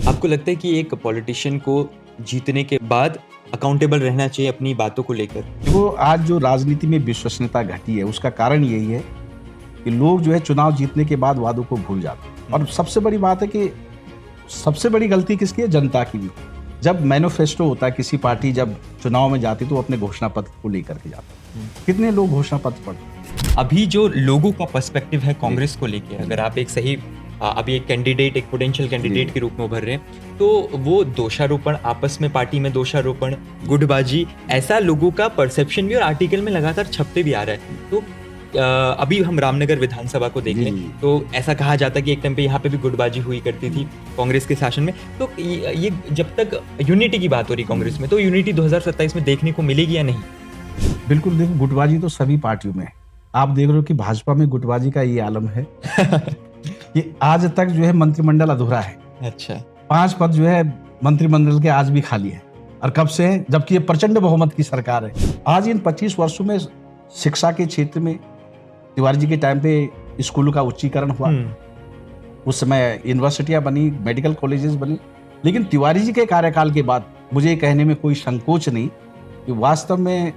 आपको लगता है कि एक पॉलिटिशियन को जीतने के बाद अकाउंटेबल रहना चाहिए अपनी बातों को लेकर? देखो, आज जो राजनीति में विश्वसनीयता घटी है उसका कारण यही है कि लोग जो है चुनाव जीतने के बाद वादों को भूल जाते हैं। और सबसे बड़ी बात है कि सबसे बड़ी गलती किसकी है? जनता की भी। जब मैनिफेस्टो होता है, किसी पार्टी जब चुनाव में जाती तो वो अपने घोषणा पत्र को लेकर के जाते हैं। कितने लोग घोषणा पत्र पढ़ते हैं? अभी जो लोगों का पर्सपेक्टिव है कांग्रेस को लेके, अगर आप एक सही अभी एक कैंडिडेट, एक पोटेंशियल कैंडिडेट के रूप में उभर रहे हैं, तो वो दोषारोपण, आपस में पार्टी में दोषारोपण, गुटबाजी, ऐसा लोगों का परसेप्शन भी और आर्टिकल में लगातार छपते भी आ रहा है। तो अभी हम रामनगर विधानसभा को देख लें तो ऐसा कहा जाता है कि एक टाइम पे यहाँ पे भी गुटबाजी हुई करती थी कांग्रेस के शासन में। तो ये जब तक यूनिटी की बात हो रही कांग्रेस में, तो यूनिटी 2027 में देखने को मिलेगी या नहीं? बिल्कुल। देखो, गुटबाजी तो सभी पार्टियों में है। आप देख रहे हो कि भाजपा में गुटबाजी का ये आलम है कि आज तक जो है मंत्रिमंडल अधूरा है। अच्छा। 5 पद जो है मंत्रिमंडल के आज भी खाली है। और कब से है? जबकि ये प्रचंड बहुमत की सरकार है। आज इन 25 वर्षों में शिक्षा के क्षेत्र में तिवारी जी के टाइम पे स्कूलों का उच्चीकरण हुआ। उस समय यूनिवर्सिटियां बनी, मेडिकल कॉलेजेस बनी। लेकिन तिवारी जी के कार्यकाल के बाद मुझे ये कहने में कोई संकोच नहीं कि वास्तव में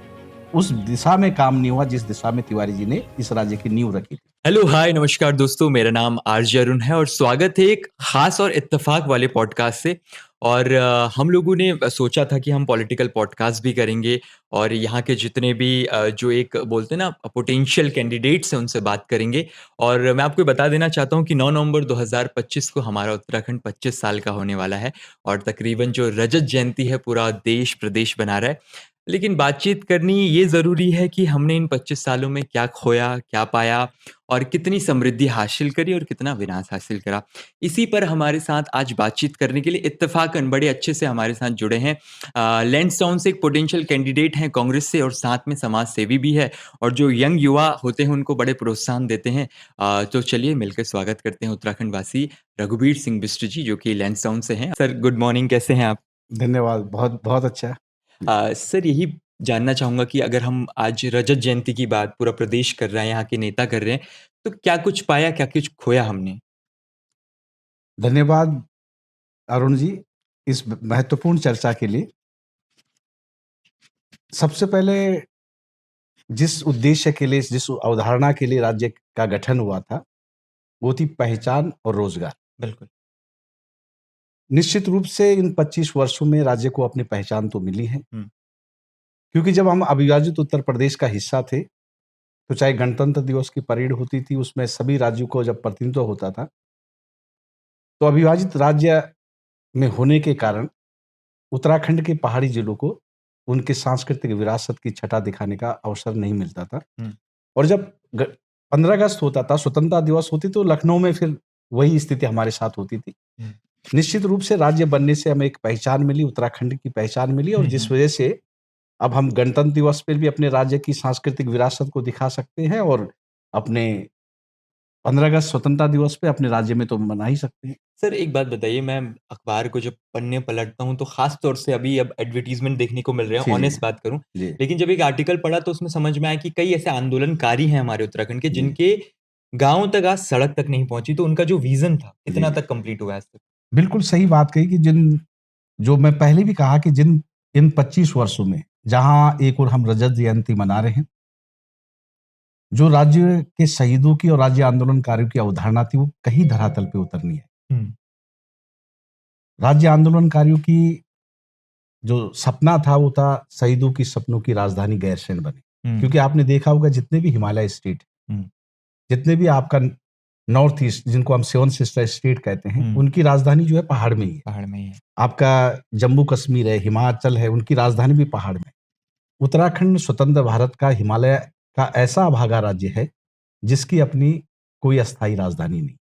उस दिशा में काम नहीं हुआ जिस दिशा में तिवारी जी ने इस राज्य की नींव रखी थी। हेलो, हाय, नमस्कार दोस्तों, मेरा नाम आरजे अरुण है और स्वागत है एक खास और इत्तेफाक वाले पॉडकास्ट से। और हम लोगों ने सोचा था कि हम पॉलिटिकल पॉडकास्ट भी करेंगे और यहाँ के जितने भी जो एक बोलते हैं ना पोटेंशियल कैंडिडेट्स हैं उनसे बात करेंगे। और मैं आपको बता देना चाहता हूँ कि 9 नवंबर 2025 को हमारा उत्तराखंड 25 साल का होने वाला है और तकरीबन जो रजत जयंती है पूरा देश प्रदेश बना रहा है। लेकिन बातचीत करनी ये ज़रूरी है कि हमने इन 25 सालों में क्या खोया, क्या पाया और कितनी समृद्धि हासिल करी और कितना विनाश हासिल करा। इसी पर हमारे साथ आज बातचीत करने के लिए इत्तेफ़ाकन बड़े अच्छे से हमारे साथ जुड़े हैं लैंसडाउन से एक पोटेंशियल कैंडिडेट हैं कांग्रेस से और साथ में समाज सेवी भी है और जो यंग युवा होते हैं उनको बड़े प्रोत्साहन देते हैं। तो चलिए मिलकर स्वागत करते हैं उत्तराखंड वासी रघुबीर सिंह बिष्ट जी, जो कि लैंसडाउन से हैं। सर, गुड मॉर्निंग, कैसे हैं आप? धन्यवाद। बहुत बहुत अच्छा। सर, यही जानना चाहूँगा कि अगर हम आज रजत जयंती की बात पूरा प्रदेश कर रहा है, यहाँ के नेता कर रहे हैं, तो क्या कुछ पाया, क्या कुछ खोया हमने? धन्यवाद अरुण जी इस महत्वपूर्ण चर्चा के लिए। सबसे पहले जिस उद्देश्य के लिए, जिस अवधारणा के लिए राज्य का गठन हुआ था, वो थी पहचान और रोजगार। बिल्कुल। निश्चित रूप से इन 25 वर्षों में राज्य को अपनी पहचान तो मिली है। हुँ। क्योंकि जब हम अविभाजित उत्तर प्रदेश का हिस्सा थे, तो चाहे गणतंत्र दिवस की परेड होती थी, उसमें सभी राज्यों को जब प्रतिनिधित्व होता था, तो अविभाजित राज्य में होने के कारण उत्तराखंड के पहाड़ी जिलों को उनके सांस्कृतिक विरासत की छटा दिखाने का अवसर नहीं मिलता था। हुँ। और जब 15 अगस्त होता था, स्वतंत्रता दिवस होती, तो लखनऊ में फिर वही स्थिति हमारे साथ होती थी। हुँ। निश्चित रूप से राज्य बनने से हमें एक पहचान मिली, उत्तराखंड की पहचान मिली और जिस वजह से अब हम गणतंत्र दिवस पर भी अपने राज्य की सांस्कृतिक विरासत को दिखा सकते हैं और अपने 15 अगस्त स्वतंत्रता दिवस पे अपने राज्य में तो मना ही सकते हैं। सर, एक बात बताइए, मैं अखबार को जब पन्ने पलटता हूँ, तो ख़ास तौर से अभी अब एडवर्टाइज़मेंट देखने को मिल रहे हैं, जी, जी, ऑनेस्ट बात करूँ। जी, लेकिन जब एक आर्टिकल पढ़ा तो उसमें समझ में आया कि कई ऐसे आंदोलनकारी हैं हमारे उत्तराखंड के, जी, जिनके गाँव तक आज सड़क तक नहीं पहुँची, तो उनका जो विज़न था, जी, कितना जी। तक कंप्लीट हुआ है आज तक? बिल्कुल सही बात कही कि जो मैं पहले भी कहा कि जिन इन 25 वर्षों में जहाँ एक और हम रजत जयंती मना रहे हैं, जो राज्य के शहीदों की और राज्य आंदोलनकारियों की अवधारणा थी, वो कहीं धरातल पे उतरनी है। हुँ। राज्य आंदोलनकारियों की जो सपना था, वो था शहीदों की सपनों की राजधानी गैरसैंण बने। हुँ। क्योंकि आपने देखा होगा जितने भी हिमालय स्टेट, हुँ। जितने भी आपका नॉर्थ ईस्ट, जिनको हम सेवन सिस्टर स्टेट कहते हैं, हुँ। उनकी राजधानी जो है पहाड़ में ही है। पहाड़ में ही है। आपका जम्मू कश्मीर है, हिमाचल है, उनकी राजधानी भी पहाड़ में। उत्तराखंड स्वतंत्र भारत का हिमालय का ऐसा अभागा राज्य है जिसकी अपनी कोई अस्थायी राजधानी नहीं।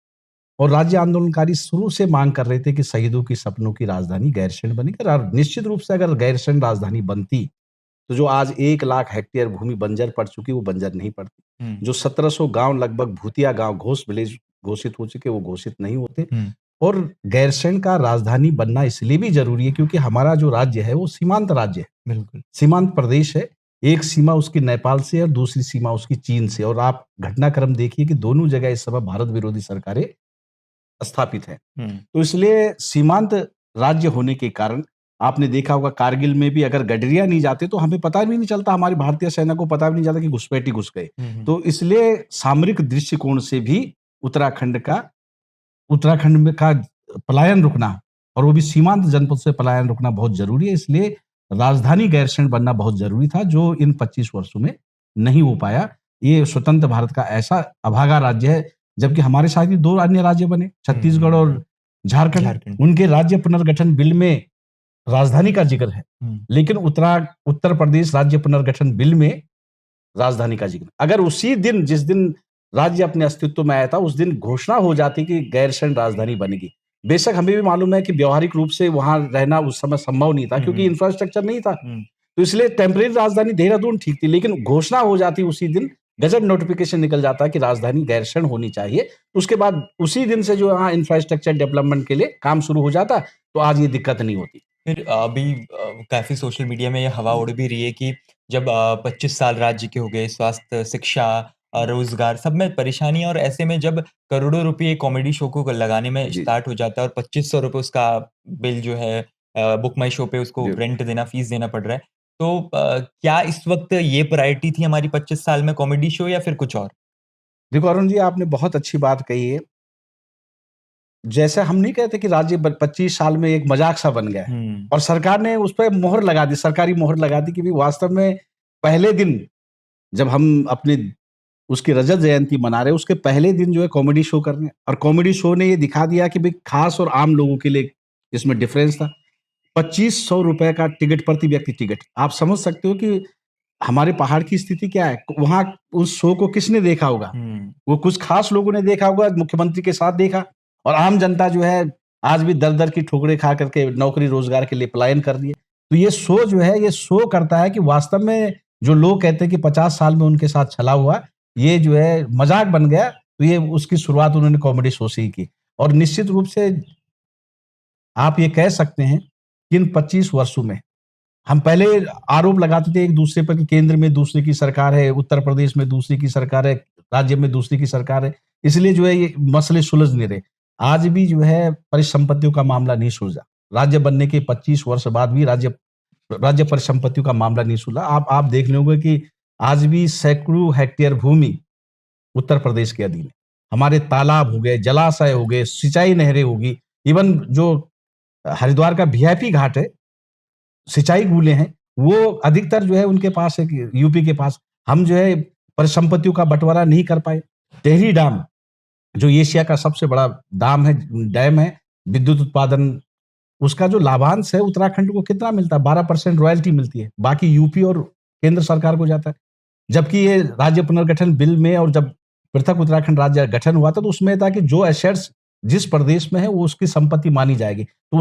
और राज्य आंदोलनकारी शुरू से मांग कर रहे थे कि शहीदों की सपनों की राजधानी गैरसैंण बनेगी। और निश्चित रूप से अगर गैरसैंण राजधानी बनती, तो जो आज 1 लाख हेक्टेयर भूमि बंजर पड़ चुकी, वो बंजर नहीं पड़ती। हुँ। जो 1700 गांव लगभग भूतिया गांव, घोस्ट विलेज घोषित हो चुके, वो घोषित नहीं होते। हुँ। और गैरसैंण का राजधानी बनना इसलिए भी जरूरी है क्योंकि हमारा जो राज्य है वो सीमांत राज्य है, बिल्कुल। सीमांत प्रदेश है। एक सीमा उसकी नेपाल से और दूसरी सीमा उसकी चीन से। और आप घटनाक्रम देखिए कि दोनों जगह इस समय भारत विरोधी सरकारें स्थापित हैं। हुँ। तो इसलिए सीमांत राज्य होने के कारण आपने देखा होगा कारगिल में भी अगर गडरिया नहीं जाते तो हमें पता भी नहीं चलता, हमारी भारतीय सेना को पता भी नहीं चलता कि घुसपैठी घुस गए। तो इसलिए सामरिक दृष्टिकोण से भी उत्तराखंड में का पलायन रुकना, और वो भी सीमांत जनपद से पलायन रुकना बहुत जरूरी है। इसलिए राजधानी गैरसैंण बनना बहुत जरूरी था, जो इन 25 वर्षों में नहीं हो पाया। ये स्वतंत्र भारत का ऐसा अभागा राज्य है, जबकि हमारे साथ ही 2 अन्य राज्य बने, छत्तीसगढ़ और झारखंड। उनके राज्य पुनर्गठन बिल में राजधानी का जिक्र है, लेकिन उत्तर प्रदेश राज्य पुनर्गठन बिल में राजधानी का जिक्र, अगर उसी दिन जिस दिन राज्य अपने अस्तित्व में आया था उस दिन घोषणा हो जाती कि गैरसैंण राजधानी बनेगी। बेशक हमें भी मालूम है कि व्यवहारिक रूप से वहां रहना उस समय संभव नहीं था, क्योंकि इंफ्रास्ट्रक्चर नहीं था, तो इसलिए टेम्परेरी राजधानी देहरादून ठीक थी। लेकिन घोषणा हो जाती उसी दिन, गजट नोटिफिकेशन निकल जाता कि राजधानी गैरसैंण होनी चाहिए, उसके बाद उसी दिन से जो यहाँ इंफ्रास्ट्रक्चर डेवलपमेंट के लिए काम शुरू हो जाता, तो आज ये दिक्कत नहीं होती। फिर अभी काफ़ी सोशल मीडिया में ये हवा उड़ भी रही है कि जब 25 साल राज्य के हो गए, स्वास्थ्य, शिक्षा, रोज़गार सब में परेशानी, और ऐसे में जब करोड़ों रुपए कॉमेडी शो को लगाने में जी। स्टार्ट हो जाता है और 2500 रुपए उसका बिल जो है बुक माई शो पे उसको जी। रेंट देना, फीस देना पड़ रहा है। तो क्या इस वक़्त ये प्रायोरिटी थी हमारी 25 साल में कॉमेडी शो या फिर कुछ और? देखो अरुण जी, आपने बहुत अच्छी बात कही है। जैसे हम नहीं कहते कि राज्य 25 साल में एक मजाक सा बन गया है, हुँ। और सरकार ने उस पे मोहर लगा दी, सरकारी मोहर लगा दी कि भी वास्तव में पहले दिन जब हम अपने उसकी रजत जयंती मना रहे हैं, उसके पहले दिन जो है कॉमेडी शो कर रहे हैं, और कॉमेडी शो ने ये दिखा दिया कि भाई खास और आम लोगों के लिए इसमें डिफरेंस था। 2500 रुपए का टिकट, प्रति व्यक्ति टिकट। आप समझ सकते हो कि हमारे पहाड़ की स्थिति क्या है। वहां उस शो को किसने देखा होगा? हुँ। वो कुछ खास लोगों ने देखा होगा, मुख्यमंत्री के साथ देखा, और आम जनता जो है आज भी दर-दर की ठोकरें खा करके नौकरी रोजगार के लिए पलायन कर रही है। तो ये शो जो है, ये शो करता है कि वास्तव में जो लोग कहते हैं कि 50 साल में उनके साथ छला हुआ, ये जो है मजाक बन गया। तो ये उसकी शुरुआत उन्होंने कॉमेडी शो से ही की, और निश्चित रूप से आप ये कह सकते हैं कि इन 25 वर्षों में हम पहले आरोप लगाते थे एक दूसरे पर कि केंद्र में दूसरे की सरकार है, उत्तर प्रदेश में दूसरे की सरकार है, राज्य में दूसरे की सरकार है, इसलिए जो है ये मसले सुलझ नहीं रहे। आज भी जो है परिसंपत्तियों का मामला नहीं सुलझा। राज्य बनने के 25 वर्ष बाद भी राज्य राज्य परिसंपत्तियों का मामला नहीं सुलझा। आप देख लोगे कि आज भी सैकड़ों हेक्टेयर भूमि उत्तर प्रदेश के अधीन है। हमारे तालाब हो गए, जलाशय हो गए, सिंचाई नहरें होगी, इवन जो हरिद्वार का वीआईपी घाट है, सिंचाई कूले हैं, वो अधिकतर जो है उनके पास है, कि यूपी के पास। हम जो है परिसंपत्तियों का बंटवारा नहीं कर पाए। टिहरी डैम, जो एशिया का सबसे बड़ा डैम है, विद्युत उत्पादन, उसका जो लाभांश है उत्तराखंड को कितना मिलता है? 12% रॉयल्टी मिलती है, बाकी यूपी और केंद्र सरकार को जाता है। जबकि ये राज्य पुनर्गठन बिल में, और जब पृथक उत्तराखंड राज्य गठन हुआ था, तो उसमें था कि जो एसेट्स जिस प्रदेश में है वो उसकी संपत्ति मानी जाएगी, तो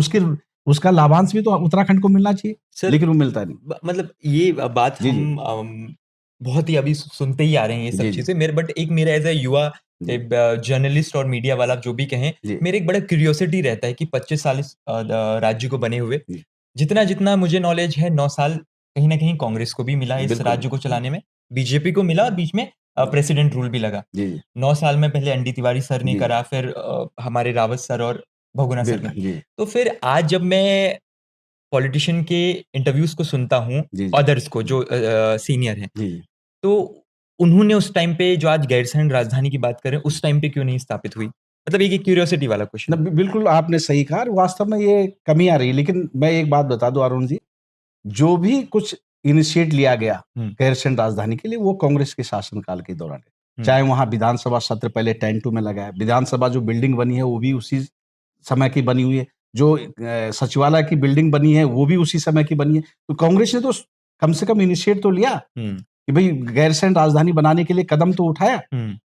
उसका लाभांश भी तो उत्तराखंड को मिलना चाहिए, सर, लेकिन वो मिलता नहीं। मतलब ये बात जी, जी। हम बहुत ही अभी सुनते ही आ रहे हैं ये सब जी, जी। चीज़ें। बट एक मेरा एज़ अ युवा जी। जर्नलिस्ट और मीडिया वाला जो भी कहें, जी। मेरा एक बड़ा क्यूरियोसिटी रहता है कि 25 साल इस राज्य को बने हुए, जी। जितना मुझे नॉलेज है 9 साल कहीं न कहीं कांग्रेस को भी मिला इस बिल्कुल। राज्य को चलाने में, बीजेपी को मिला, और बीच में प्रेसिडेंट रूल भी लगा। जी, जी। 9 साल में पहले एनडी तिवारी सर ने जी। करा, फिर हमारे रावत सर और बहुगुणा सर ने। जी। तो फिर आज जब मैं पॉलिटिशियन के इंटरव्यूज़ को सुनता हूँ, जी, जी। अदर्स को जो सीनियर हैं, जी, जी। तो उन्होंने उस टाइम पे जो आज गैरसैंण राजधानी की बात करें, उस टाइम पे क्यों नहीं स्थापित हुई? मतलब एक क्यूरियोसिटी वाला क्वेश्चन ना, है। बिल्कुल आपने सही कहा, और वास्तव में ये कमी आ रही है। लेकिन मैं एक बात बता दूं अरुण जी, जो भी कुछ इनिशिएट लिया गया हुँ, गैरसैंण राजधानी के लिए, वो कांग्रेस के शासनकाल के दौरान है। हुँ, चाहे वहां विधानसभा सत्र पहले टेंटू में लगा है, विधानसभा जो बिल्डिंग बनी है वो भी उसी समय की बनी हुई है, जो सचिवालय की बिल्डिंग बनी है वो भी उसी समय की बनी है। तो कांग्रेस ने तो कम से कम इनिशिएट तो लिया हुँ, कि भाई गैरसैंण राजधानी बनाने के लिए कदम तो उठाया। हुँ,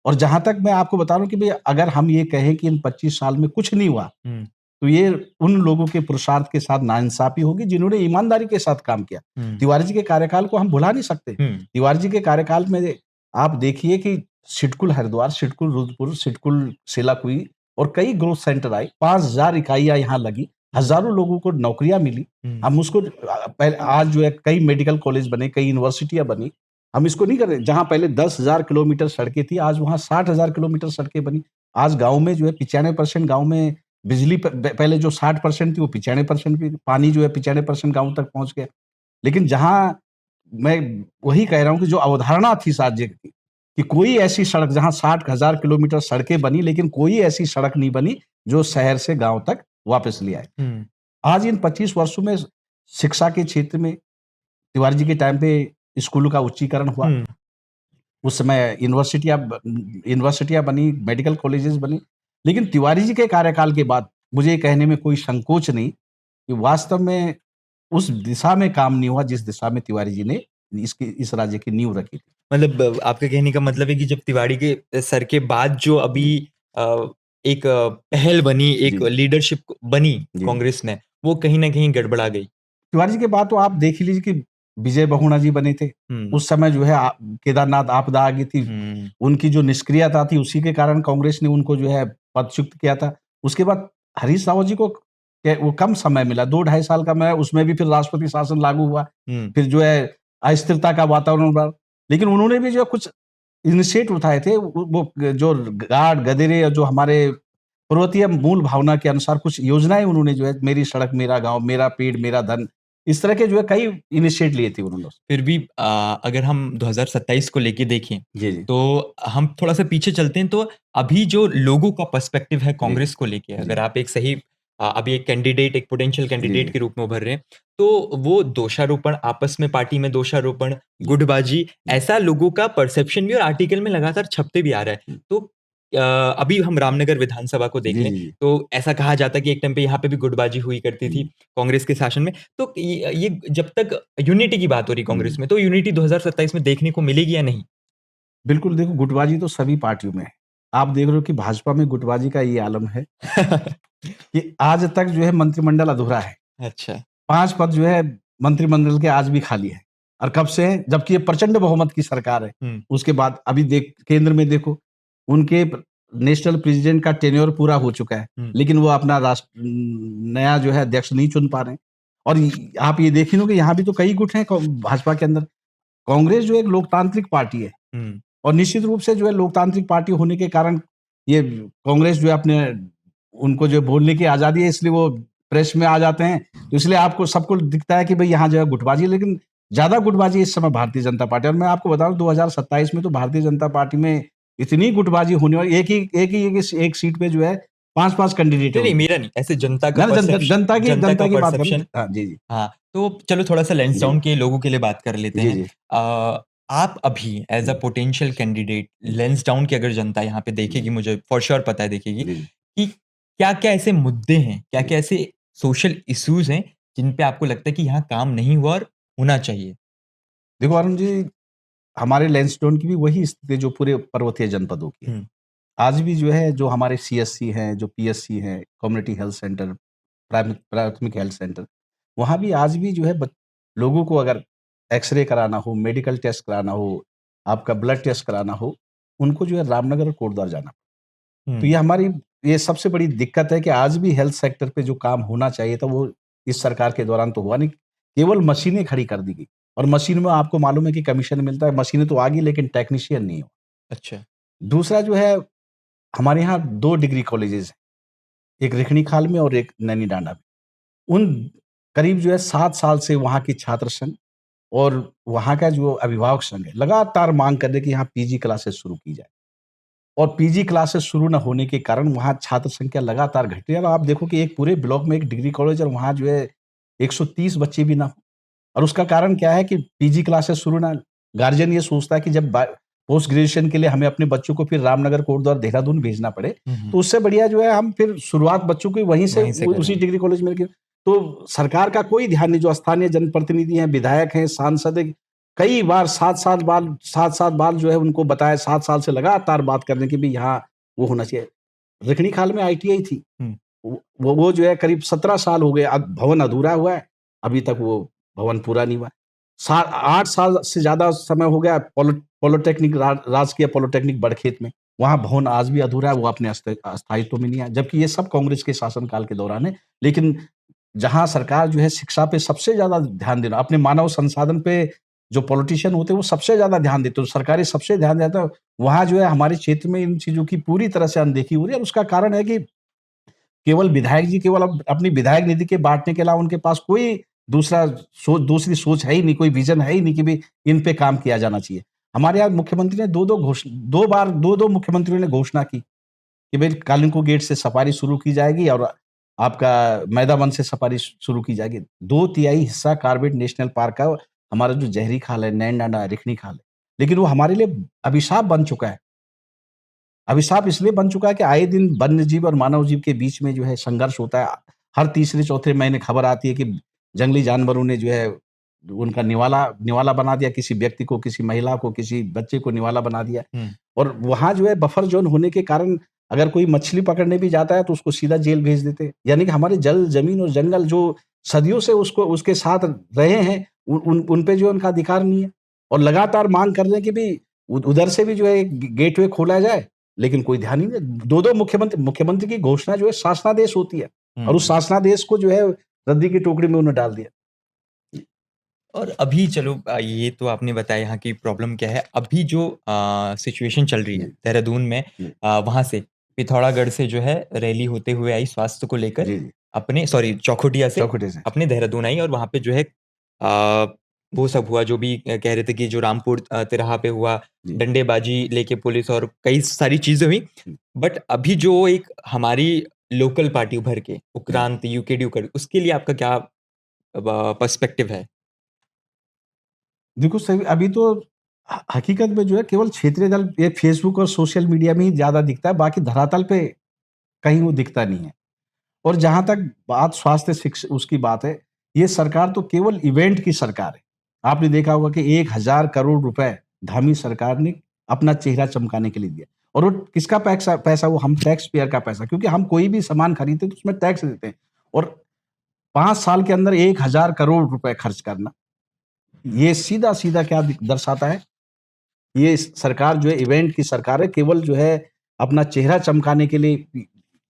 और जहां तक मैं आपको बता रहा हूं कि भाई अगर हम ये कहें कि इन 25 साल में कुछ नहीं हुआ, हुँ, तो ये उन लोगों के पुरुषार्थ के साथ नाइंसाफी होगी जिन्होंने ईमानदारी के साथ काम किया। हुँ, तिवारी जी के कार्यकाल को हम भुला नहीं सकते। हुँ, तिवारी जी के कार्यकाल में आप देखिए कि सिडकुल हरिद्वार, सिडकुल रुद्रपुर, सिडकुल सेलाकुई और कई ग्रोथ सेंटर आए, 5000 इकाइयां यहाँ लगी, हजारों लोगों को नौकरियां मिली। हुँ, हम उसको पहले, आज जो है कई मेडिकल कॉलेज बने, कई यूनिवर्सिटियां बनी। हम इसको नहीं कर रहे, जहां पहले 10,000 किलोमीटर सड़कें थी, आज वहां 60,000 किलोमीटर सड़कें बनी। आज गांव में जो है 95% गांव में बिजली पहले जो 60% थी वो 95% भी, पानी जो है 95% गाँव तक पहुँच गया। लेकिन जहाँ मैं वही कह रहा हूँ कि जो अवधारणा थी राज्य की, कि कोई ऐसी सड़क जहाँ 60,000 किलोमीटर सड़कें बनी, लेकिन कोई ऐसी सड़क नहीं बनी जो शहर से गाँव तक वापस ले आए। हुँ, आज इन 25 वर्षों में शिक्षा के क्षेत्र में तिवारी जी के टाइम पे स्कूलों का उच्चीकरण हुआ। हुँ। उस समय यूनिवर्सिटियाँ बनी, मेडिकल कॉलेजेस बने। लेकिन तिवारी जी के कार्यकाल के बाद मुझे ये कहने में कोई संकोच नहीं कि वास्तव में उस दिशा में काम नहीं हुआ जिस दिशा में तिवारी जी ने इस राज्य की नींव रखी थी। मतलब आपके कहने का मतलब है कि जब तिवारी के सर के बाद जो अभी एक पहल बनी, जी, एक जी। लीडरशिप बनी जी, जी। कांग्रेस में, वो कहीं न कहीं गड़बड़ा गई। तिवारी जी के बाद तो आप देख ही लीजिए कि विजय बहुगुणा जी बने थे। हुँ, उस समय जो है केदारनाथ आपदा आ गई थी। हुँ, उनकी जो निष्क्रियता थी उसी के कारण कांग्रेस ने उनको जो है पदच्युत किया था। उसके बाद हरीश रावत जी को वो कम समय मिला, 2 ढाई साल का मैं उसमें भी फिर राष्ट्रपति शासन लागू हुआ। हुँ। फिर जो है अस्थिरता का वातावरण बना। लेकिन उन्होंने भी जो है कुछ इनिशिएट उठाए थे। वो जो गाढ़ गदेरे और जो हमारे पर्वतीय मूल भावना के अनुसार कुछ योजनाएँ उन्होंने जो है मेरी सड़क, मेरा गाँव, मेरा पेड़, मेरा धन, इस तरह के जो है कई इनिशिएट लिए थे उन्होंने। फिर भी अगर हम 2027 को लेके देखें, जी, जी। तो हम थोड़ा-सा पीछे चलते हैं, तो अभी जो लोगों का पर्सपेक्टिव है जी, कांग्रेस को लेके, जी। अगर आप एक सही अभी एक कैंडिडेट, एक पोटेंशियल जी, कैंडिडेट जी। के रूप में उभर रहे हैं, तो वो दोषारोपण, आपस में पार्टी में दोषारोपण, जी, गुटबाजी, जी। ऐसा लोगों का परसेप्शन भी और आर्टिकल में लगातार छपते भी आ रहा है। हुँ। तो अभी हम रामनगर विधानसभा को देख जी, लें, जी, जी। तो ऐसा कहा जाता है कि एक टाइम पे यहाँ पे भी गुटबाजी हुई करती थी हुँ, कांग्रेस के शासन में। तो ये जब तक यूनिटी की बात हो रही हुँ। कांग्रेस में, तो यूनिटी 2027 में देखने को मिलेगी या नहीं? बिल्कुल देखो गुटबाजी तो सभी पार्टियों में है। आप देख रहे हो कि भाजपा में गुटबाजी का ये आलम है कि आज तक जो है मंत्रिमंडल अधूरा है। अच्छा। 5 पद जो है मंत्रिमंडल के आज भी खाली हैं। और कब से हैं? जबकि ये प्रचंड बहुमत की सरकार है। हुँ, उसके बाद अभी देख केंद्र में देखो, उनके नेशनल प्रेसिडेंट का टेन्योर पूरा हो चुका है, हुँ, लेकिन वो अपना नया जो है अध्यक्ष नहीं चुन पा रहे हैं। और आप ये देख ही लो कि यहाँ भी तो कई गुट हैं भाजपा के अंदर। कांग्रेस जो एक लोकतांत्रिक पार्टी है हुँ, और निश्चित रूप से जो है लोकतांत्रिक पार्टी होने के कारण ये कांग्रेस जो है अपने उनको जो बोलने की आज़ादी है इसलिए वो प्रेस में आ जाते हैं। तो इसलिए आपको सबको दिखता है कि भई यहाँ जो है गुटबाज़ी है, लेकिन ज़्यादा गुटबाज़ी इस समय भारतीय जनता पार्टी। और मैं आपको बता दूँ 2027 में तो भारतीय जनता पार्टी में इतनी गुटबाज़ी होने वाली, एक सीट पे जो है 5-5 कैंडिडेट नहीं, नहीं होंगे। मेरा नहीं, ऐसे जनता का ना जनता परसेप्शन की बात कर रहा परसेप्शन हूँ। हाँ, जी, जी। हाँ, तो चलो थोड़ा-सा लेंस जी। डाउन के लोगों के लिए बात कर लेते जी, हैं। जी। आप अभी as a hmm, potential candidate hmm, lens down की अगर जनता यहाँ पे देखेगी, हुँ। मुझे फॉर श्योर पता है देखेगी, जी, जी। कि क्या-क्या ऐसे मुद्दे हैं, जी। क्या-क्या ऐसे सोशल इश्यूज़ हैं, जिन पे आपको लगता है कि यहाँ काम नहीं हुआ और होना चाहिए? देखो अरुण जी, हमारे लैंसडाउन की भी वही स्थिति है जो पूरे पर्वतीय जनपदों की है। हुँ, आज भी जो है जो हमारे सीएससी हैं, जो पीएससी हैं, कम्युनिटी हेल्थ सेंटर, प्राथमिक हेल्थ सेंटर, वहाँ भी आज भी जो है लोगों को अगर एक्स-रे कराना हो, मेडिकल टेस्ट कराना हो, आपका ब्लड टेस्ट कराना हो, उनको जो है रामनगर और कोटद्वार जाना। तो हुँ, ये हमारी ये सबसे बड़ी दिक्कत है कि आज भी हेल्थ सेक्टर पे जो काम होना चाहिए था वो इस सरकार के दौरान तो हुआ नहीं। केवल मशीनें खड़ी कर दी गई और मशीन में आपको मालूम है कि कमीशन मिलता है। मशीनें तो आ गई लेकिन टेक्नीशियन नहीं हो। अच्छा। दूसरा जो है हमारे यहाँ 2 डिग्री कॉलेजेस हैं, एक रिखणीखाल में और एक नैनीडांडा में। उन करीब जो है 7 साल से वहाँ की छात्र संघ और वहाँ का जो अभिभावक संघ है, लगातार माँग कर रहे हैं कि यहाँ पीजी क्लासेस शुरू की जाए। और पीजी क्लासेस शुरू न होने के कारण वहाँ छात्र संख्या लगातार घट रही है। और आप देखो कि एक पूरे ब्लॉक में एक डिग्री कॉलेज और वहाँ जो है 130 बच्चे भी ना हो। और उसका कारण क्या है कि पीजी क्लासेस शुरू ना, गार्जियन ये सोचता है कि जब पोस्ट ग्रेजुएशन के लिए हमें अपने बच्चों को फिर रामनगर, कोटद्वार, देहरादून भेजना पड़े, हुँ, हुँ, तो उससे बढ़िया जो है हम फिर शुरुआत बच्चों की वहीं से वहीं से उसी करें। डिग्री कॉलेज में रखें। तो सरकार का कोई ध्यान नहीं, जो स्थानीय जनप्रतिनिधि हैं, विधायक हैं, सांसद हैं, कई बार 7 साल बाद जो है उनको बताया, 7 साल से लगातार बात कर रहे हैं कि भई यहाँ वो होना चाहिए। रखणीखाल में आईटीआई थी। हुँ, वो जो है करीब 17 साल हो गए, अब भवन अधूरा हुआ है, अभी तक वो भवन पूरा नहीं हुआ है। 8 साल से ज़्यादा समय हो गया पॉलिटेक्निक राजकीय पॉलिटेक्निक बड़खेत में, वहाँ भवन आज भी अधूरा है, वो अपने स्थायित्व में नहीं आया, जबकि ये सब कांग्रेस के शासनकाल के दौरान है। लेकिन जहाँ सरकार जो है शिक्षा पे सबसे ज़्यादा ध्यान देना, अपने मानव संसाधन पे जो पॉलिटिशियन होते हैं वो सबसे ज़्यादा ध्यान देते हैं, तो सरकारें सबसे ध्यान देता है, वहाँ जो है हमारे क्षेत्र में इन चीज़ों की पूरी तरह से अनदेखी हो रही है और उसका कारण है कि केवल विधायक जी केवल अपनी विधायक निधि के बांटने के अलावा उनके पास कोई दूसरी सोच है ही नहीं, कोई विजन है ही नहीं कि भी इन पे काम किया जाना चाहिए। हमारे यहाँ मुख्यमंत्री ने 2 बार 2-2 मुख्यमंत्रियों ने घोषणा की कि भाई कालिंको गेट से सफारी शुरू की जाएगी और आपका मैदावन से सफारी शुरू की जाएगी। 2/3 हिस्सा कॉर्बेट नेशनल पार्क का हमारा जो जहरी खाल है, नैन रिखनी खाल है, लेकिन वो हमारे लिए अभिशाप बन चुका है। अभिशाप इसलिए बन चुका है कि आए दिन वन्य जीव और मानव जीव के बीच में जो है संघर्ष होता है। हर तीसरे चौथे महीने खबर आती है कि जंगली जानवरों ने जो है उनका निवाला बना दिया, किसी व्यक्ति को, किसी महिला को, किसी बच्चे को निवाला बना दिया। हुँ। और वहाँ जो है बफर ज़ोन होने के कारण अगर कोई मछली पकड़ने भी जाता है तो उसको सीधा जेल भेज देते हैं। यानी कि हमारे जल, ज़मीन और जंगल जो सदियों से उसके साथ रहे हैं, उन पे जो है उनका अधिकार नहीं है। और लगातार माँग कर रहे हैं कि भई उधर से भी जो है गेटवे खोला जाए, लेकिन कोई ध्यान ही नहीं। 2-2 मुख्यमंत्री की घोषणा जो है शासनादेश होती है और उस हुँ। शासनादेश को जो है रद्दी की टोकरी में उन्होंने डाल दिया। और अभी चलो ये तो आपने बताया यहाँ की प्रॉब्लम क्या है। अभी जो सिचुएशन चल रही है जी, देहरादून में, जी, वहाँ से पिथौरागढ़ से जो है रैली होते हुए आई स्वास्थ्य को लेकर, जी, जी, अपने सॉरी चौखुटिया से चौखुटे से। अपने देहरादून आई और वहाँ पे जो है वो सब हुआ जो भी कह रहे थे कि जो रामपुर तिराहा पे हुआ, जी, डंडेबाजी लेके पुलिस और कई सारी चीज़ें हुई। हुँ, बट अभी जो एक हमारी लोकल पार्टी उभर के जी। उक्रांत, यूकेडी उकर उसके लिए आपका क्या पर्सपेक्टिव है? देखो सही अभी तो हकीकत में जो है केवल क्षेत्रीय दल ये फ़ेसबुक और सोशल मीडिया में ही ज़्यादा दिखता है, बाकी धरातल पे कहीं वो दिखता नहीं है। और जहाँ तक बात स्वास्थ्य उसकी बात है, ये सरकार तो केवल इवेंट की सरकार है। आपने देखा होगा कि 1000 करोड़ रुपए धामी सरकार ने अपना चेहरा चमकाने के लिए दिया और वो किसका पैसा पैसा वो हम टैक्स पेयर का पैसा क्योंकि हम कोई भी सामान खरीदते हैं तो उसमें टैक्स देते हैं और 5 साल के अंदर 1000 करोड़ रुपए खर्च करना, ये सीधा-सीधा क्या दर्शाता है, ये सरकार जो है इवेंट की सरकार है, केवल जो है अपना चेहरा चमकाने के लिए,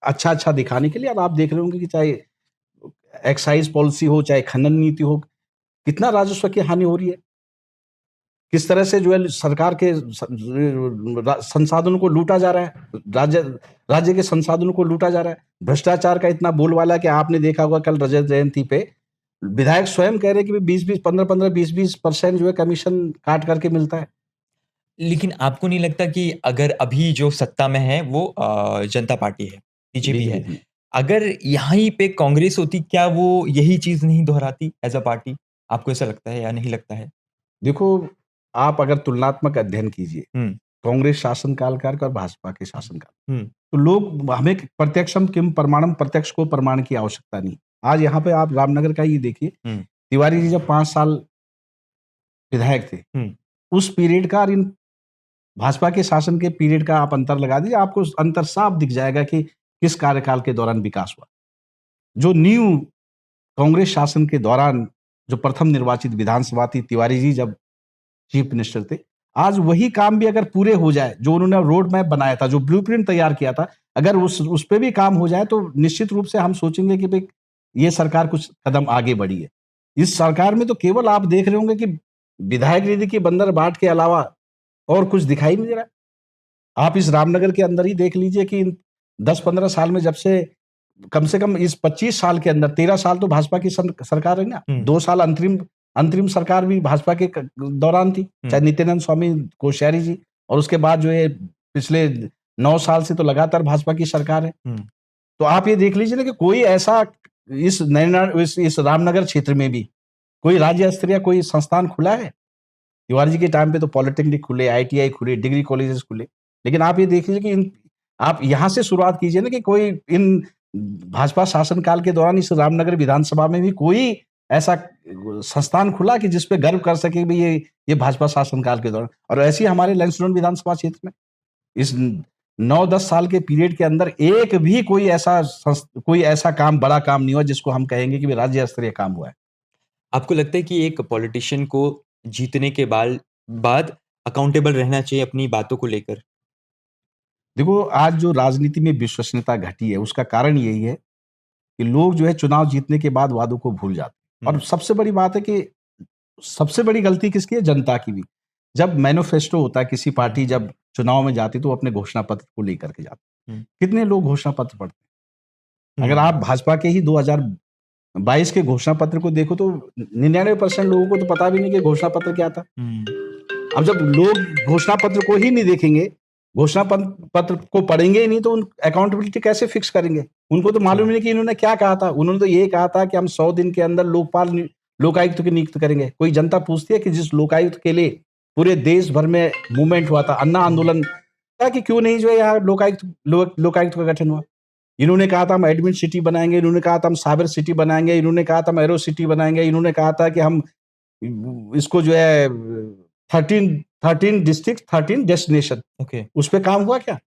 अच्छा-अच्छा दिखाने के लिए। अब आप देख रहे होंगे कि चाहे एक्साइज़ पॉलिसी हो, चाहे खनन नीति हो, कितना राजस्व की हानि हो रही है। किस तरह से जो है सरकार के संसाधनों को लूटा जा रहा है। राज्य के संसाधनों को लूटा जा रहा है। भ्रष्टाचार का इतना बोलबाला है कि आपने देखा होगा कल रजत जयंती पे विधायक स्वयं कह रहे हैं कि 20-20, 15-15, 20-20% जो है कमीशन काट करके मिलता है। लेकिन आपको नहीं लगता कि अगर अभी जो सत्ता में है वो जनता पार्टी है, बीजेपी है। बीजेपी। अगर यहीं पे कांग्रेस होती क्या वो यही चीज़ नहीं दोहराती एज़ अ पार्टी? आपको ऐसा लगता है या नहीं लगता है? देखो, आप अगर तुलनात्मक अध्ययन कीजिए, हुँ, कांग्रेस शासनकाल का और भाजपा के शासनकाल, हुँ, तो लोग हमें प्रत्यक्षम किम प्रमाणम प्रत्यक्ष को प्रमाण की आवश्यकता नहीं। आज यहाँ पे आप रामनगर का ही देखिए, हुँ, तिवारी जी जब 5 साल विधायक थे, हुँ, उस पीरियड का और इन भाजपा के शासन के पीरियड का आप अंतर लगा दीजिए, आपको अंतर साफ दिख जाएगा कि किस कार्यकाल के दौरान विकास हुआ। जो न्यू कांग्रेस शासन के दौरान जो प्रथम निर्वाचित विधानसभा थी, तिवारी जी जब चीफ मिनिस्टर थे, आज वही काम भी अगर पूरे हो जाए, जो उन्होंने रोड मैप बनाया था, जो ब्लूप्रिंट तैयार किया था, अगर उस पे भी काम हो जाए तो निश्चित रूप से हम सोचेंगे कि भई ये सरकार कुछ कदम आगे बढ़ी है। इस सरकार में तो केवल आप देख रहे होंगे कि विधायक निधि की बंदरबाट के अलावा और कुछ दिखाई नहीं दे रहा है। आप इस रामनगर के अंदर ही देख लीजिए कि इन 10-15 साल में जब से कम इस 25 साल के अंदर 13 साल तो भाजपा की सरकार रही ना, हुँ, 2 साल अंतरिम अंतरिम सरकार भी भाजपा के दौरान थी, हुँ, चाहे नित्यानंद स्वामी कोश्यारी जी और उसके बाद जो है पिछले 9 साल से तो लगातार भाजपा की सरकार है। हुँ। तो आप ये देख लीजिए ना कि कोई ऐसा इस रामनगर क्षेत्र में भी कोई राज्य स्तरीय कोई संस्थान खुला है? तिवारी जी के टाइम पे तो पॉलिटेक्निक खुले, आईटीआई खुले, डिग्री कॉलेजेस खुले। लेकिन आप ये देख लीजिए कि आप यहाँ से शुरुआत कीजिए ना कि कोई इन भाजपा शासनकाल के दौरान इस रामनगर विधानसभा में भी कोई ऐसा संस्थान खुला कि जिस पे गर्व कर सके भई ये भाजपा शासनकाल के दौरान और ऐसे ही हमारे लैंसडौन विधानसभा क्षेत्र में इस 9-10 साल के पीरियड के अंदर एक भी कोई ऐसा काम बड़ा काम नहीं हुआ जिसको हम कहेंगे कि राज्य स्तरीय काम हुआ है। आपको लगता है कि एक पॉलिटिशियन को जीतने के बाद अकाउंटेबल रहना चाहिए अपनी बातों को लेकर? देखो आज जो राजनीति में विश्वसनीयता घटी है उसका कारण यही है कि लोग जो है चुनाव जीतने के बाद वादों को भूल जाते हैं। हुँ, और सबसे बड़ी बात है कि सबसे बड़ी गलती किसकी है? जनता की भी। जब मैनिफेस्टो होता है किसी हुँ, पार्टी जब चुनाव में जाती है तो वो अपने घोषणा पत्र को लेकर के जाती हुँ। है। कितने लोग घोषणा पत्र पढ़ते हैं? अगर आप भाजपा के ही 2022 के घोषणा पत्र को देखो तो 99% लोगों को तो पता भी नहीं कि घोषणा पत्र क्या था। अब जब लोग घोषणा पत्र को ही नहीं देखेंगे, घोषणा पत्र को पढ़ेंगे ही नहीं, तो उन अकाउंटेबिलिटी कैसे फिक्स करेंगे? उनको तो मालूम ही नहीं कि इन्होंने क्या कहा था। उन्होंने तो ये कहा था कि हम 100 दिन के अंदर लोकायुक्त की नियुक्त करेंगे। कोई जनता पूछती है कि जिस लोकायुक्त के लिए पूरे देश भर में मूवमेंट हुआ था, अन्ना आंदोलन था, कि क्यों नहीं जो है यहाँ लोकायुक्त का गठन हुआ? इन्होंने कहा था हम एडमिन सिटी बनाएंगे, इन्होंने कहा था हम साइबर सिटी बनाएंगे, इन्होंने कहा था हम एरो सिटी बनाएंगे, इन्होंने कहा था कि हम इसको जो है 13 डिस्ट्रिक्ट 13 डेस्टिनेशन, ओके। उस पे काम हुआ क्या?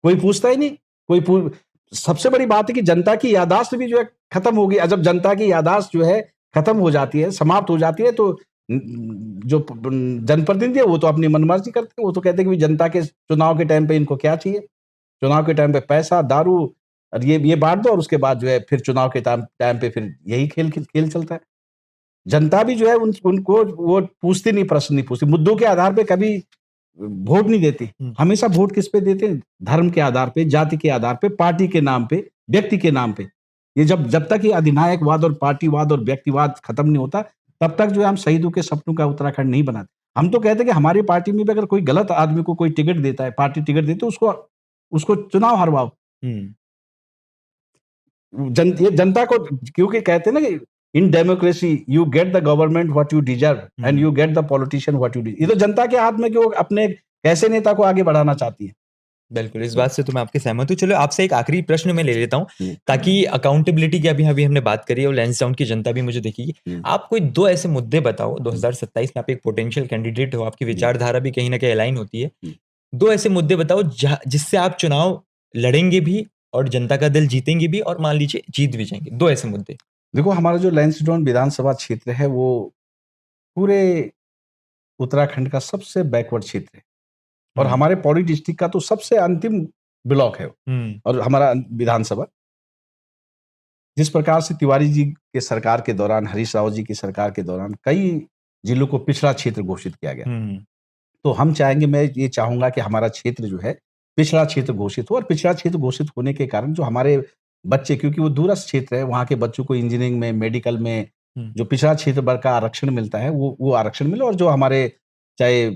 कोई पूछता ही नहीं। सबसे बड़ी बात है कि जनता की याददाश्त भी जो है खत्म हो गई। जब जनता की याददाश्त जो है खत्म हो जाती है, समाप्त हो जाती है, तो जो जनप्रतिनिधि है वो तो अपनी मनमर्जी करते हैं। वो तो कहते हैं कि जनता के चुनाव के टाइम पे इनको क्या चाहिए? चुनाव के टाइम पे पैसा, दारू और ये बाँट दो, और उसके बाद जो है फिर चुनाव के टाइम पे फिर यही खेल चलता है। जनता भी जो है उनको वो पूछती नहीं, प्रश्न नहीं पूछती, मुद्दों के आधार पे कभी वोट नहीं देती। हमेशा वोट किस पे देते हैं? धर्म के आधार पे, जाति के आधार पे, पार्टी के नाम पे, व्यक्ति के नाम पे। ये जब तक ये अधिनायकवाद और पार्टीवाद और व्यक्तिवाद खत्म नहीं होता, तब तक जो है हम शहीदों के सपनों का उत्तराखंड नहीं बनाते। हम तो कहते हैं कि हमारी पार्टी में भी अगर कोई गलत आदमी को कोई टिकट देता है, पार्टी टिकट देती है, तो उसको चुनाव हरवाओ। ये जनता को, क्योंकि कहते हैं ना कि in democracy you get the government what you deserve and you get the politician what you deserve. ये तो जनता के हाथ में कि वो अपने कैसे नेता को आगे बढ़ाना चाहती है। बिल्कुल, इस बात से तो मैं आपके सहमत हूँ। चलो आपसे एक आखिरी प्रश्न मैं ले लेता हूँ, ताकि अकाउंटेबिलिटी की अभी हमने बात करी है और लैंसडाउन की जनता भी मुझे दिखेगी। आप कोई 2 ऐसे मुद्दे बताओ, 2027 में आप एक पोटेंशियल कैंडिडेट हो, आपकी विचारधारा भी कहीं न कहीं अलाइन होती है। 2 ऐसे मुद्दे बताओ जिससे आप चुनाव लड़ेंगे भी और जनता का दिल जीतेंगे भी और मान लीजिए जीत भी जाएँगे। 2 ऐसे मुद्दे। देखो, हमारा जो लैंसडाउन विधानसभा क्षेत्र है वो पूरे उत्तराखंड का सबसे बैकवर्ड क्षेत्र है, और हमारे पौड़ी डिस्ट्रिक्ट का तो सबसे अंतिम ब्लॉक है। और हमारा विधानसभा, जिस प्रकार से तिवारी जी के सरकार के दौरान, हरीश रावत जी की सरकार के दौरान कई जिलों को पिछड़ा क्षेत्र घोषित किया गया, तो हम चाहेंगे, मैं ये चाहूंगा कि हमारा क्षेत्र जो है पिछड़ा क्षेत्र घोषित हो। और पिछड़ा क्षेत्र घोषित होने के कारण जो हमारे बच्चे, क्योंकि वो दूरस्थ क्षेत्र है, वहाँ के बच्चों को इंजीनियरिंग में, मेडिकल में जो पिछड़ा क्षेत्र वर्ग का आरक्षण मिलता है वो आरक्षण मिले। और जो हमारे, चाहे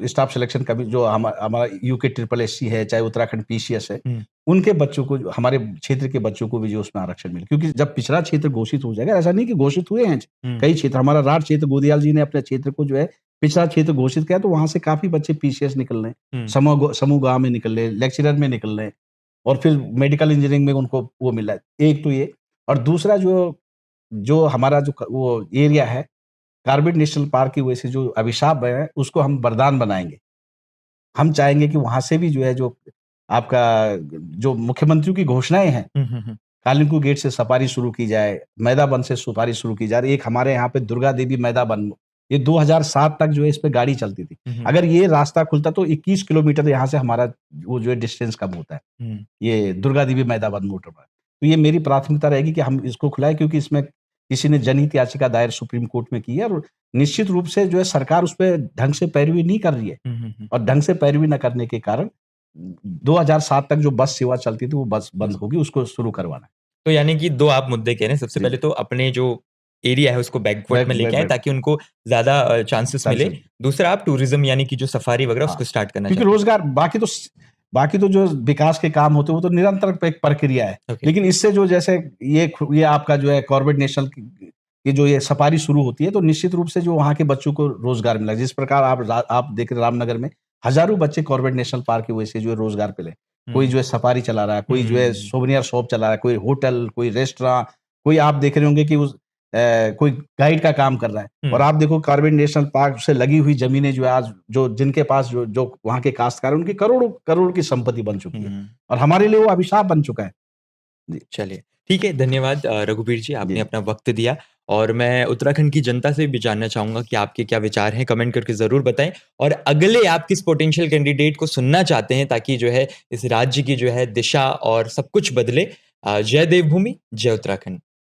स्टाफ सिलेक्शन का भी जो हमारा यूके ट्रिपल एससी है, चाहे उत्तराखंड पीसीएस है, उनके बच्चों को, हमारे क्षेत्र के बच्चों को भी जो उसमें आरक्षण मिले। क्योंकि जब पिछड़ा क्षेत्र घोषित हो जाएगा, ऐसा नहीं कि घोषित हुए हैं कई क्षेत्र, हमारा राठ क्षेत्र, गोदियाल जी ने अपने क्षेत्र को जो है पिछड़ा क्षेत्र घोषित किया, तो वहां से काफी बच्चे पीसीएस निकल रहे हैं, समूह गांव में निकल रहे हैं, लेक्चरर में निकल रहे हैं, और फिर मेडिकल इंजीनियरिंग में उनको वो मिला है। एक तो ये, और दूसरा जो हमारा जो वो एरिया है, कार्बेट नेशनल पार्क की वजह से जो अभिशाप है, उसको हम वरदान बनाएंगे। हम चाहेंगे कि वहां से भी जो है, जो आपका जो मुख्यमंत्रियों की घोषणाएं हैं, कालिंगू गेट से सफारी शुरू की जाए, मैदाबंद से सफारी शुरू की जाए। एक हमारे यहाँ पे दुर्गा देवी मैदाबंद, ये 2007 तक जो है इस पे गाड़ी चलती थी। अगर ये रास्ता खुलता तो 21 किलोमीटर यहाँ से हमारा वो जो है डिस्टेंस कम होता है, ये दुर्गा देवी मैदाबंद मोटर पर। तो ये मेरी प्राथमिकता रहेगी कि हम इसको खुलाएं, क्योंकि इसमें किसी ने जनहित याचिका दायर सुप्रीम कोर्ट में की है, और निश्चित रूप से जो है सरकार उस पर ढंग से पैरवी नहीं कर रही है, और ढंग से पैरवी न करने के कारण 2007 तक जो बस सेवा चलती थी वो बस बंद होगी, उसको शुरू करवाना है। तो यानी कि 2 आप मुद्दे कह रहे हैं। सबसे पहले तो अपने जो एरिया है उसको बैकवर्ड में लेके आए, ताकि उनको ज़्यादा चांसेस मिले। दूसरा, आप टूरिज्म यानी कि जो सफारी वगैरह उसको स्टार्ट करना क्योंकि चाहते हैं। रोजगार, बाकी तो जो विकास के काम होते हैं वो तो निरंतर एक प्रक्रिया है। लेकिन इससे जो, जैसे ये आपका जो है कॉर्बेट नेशनल की जो ये सफारी शुरू होती है, तो निश्चित रूप से जो वहाँ के बच्चों को रोजगार मिला। जिस प्रकार आप देख रहे रामनगर में हजारों बच्चे कॉर्बेट नेशनल पार्क की वजह से जो है रोजगार पे ले। कोई जो है सफारी चला रहा है, कोई जो है सोवेनियर शॉप चला रहा है, कोई होटल, कोई रेस्टोरेंट, कोई आप देख रहे होंगे कि कोई गाइड का काम कर रहा है। और आप देखो कॉर्बेट नेशनल पार्क से लगी हुई जमीनें जो आज जो जिनके पास जो वहाँ के काश्तकार, उनकी करोड़ों करोड़ की संपत्ति बन चुकी है, और हमारे लिए वो अभिशाप बन चुका है। चलिए, ठीक है, धन्यवाद रघुवीर जी, आपने अपना वक्त दिया। और मैं उत्तराखंड की जनता से भी जानना चाहूँगा कि आपके क्या विचार हैं, कमेंट करके ज़रूर बताएँ। और अगले आप किस पोटेंशियल कैंडिडेट को सुनना चाहते हैं, ताकि जो है इस राज्य की जो है दिशा और सब कुछ बदले। जय देवभूमि, जय उत्तराखंड।